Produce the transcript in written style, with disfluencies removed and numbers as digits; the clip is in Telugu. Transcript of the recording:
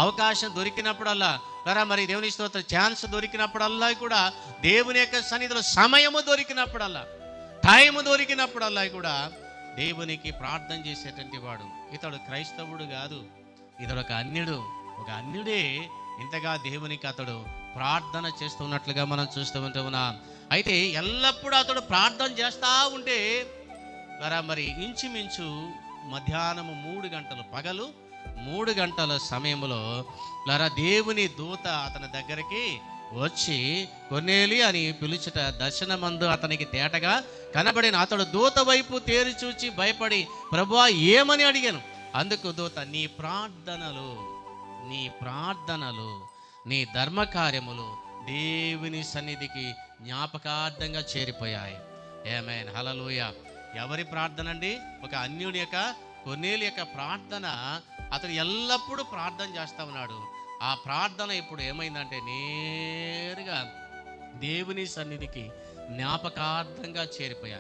అవకాశం దొరికినప్పుడల్లా మరి దేవుని స్తోత్రం ఛాన్స్ దొరికినప్పుడల్లా కూడా, దేవుని యొక్క సన్నిధిలో సమయము దొరికినప్పుడల్లా, టైము దొరికినప్పుడల్లా కూడా దేవునికి ప్రార్థన చేసేటువంటి వాడు. ఇతడు క్రైస్తవుడు కాదు, ఇతడు ఒక అన్యుడు. ఒక అన్యుడే ఇంతగా దేవునికి అతడు ప్రార్థన చేస్తున్నట్లుగా మనం చూస్తూ ఉంటున్నాం. అయితే ఎల్లప్పుడూ అతడు ప్రార్థన చేస్తూ ఉంటే మరి ఇంచుమించు మధ్యాహ్నము 3 గంటలు, పగలు 3 గంటల సమయంలో దేవుని దూత అతని దగ్గరికి వచ్చి కొర్నేలి అని పిలుచుట దర్శనమందు అతనికి తేటగా కనబడిన. అతడు దూత వైపు తేరి చూచి భయపడి, ప్రభువా ఏమని అడిగాను. అందుకు దూత, నీ ప్రార్థనలు నీ ధర్మకార్యములు దేవుని సన్నిధికి జ్ఞాపకార్థంగా చేరిపోయాయి. ఆమేన్, హల్లెలూయా. ఎవరి ప్రార్థన అండి? ఒక అన్యుని యొక్క, కొర్నేలి యొక్క ప్రార్థన. అతను ఎల్లప్పుడూ ప్రార్థన చేస్తూ ఉన్నాడు. ఆ ప్రార్థన ఇప్పుడు ఏమైందంటే నేరుగా దేవుని సన్నిధికి జ్ఞాపకార్థంగా చేరిపోయాడు.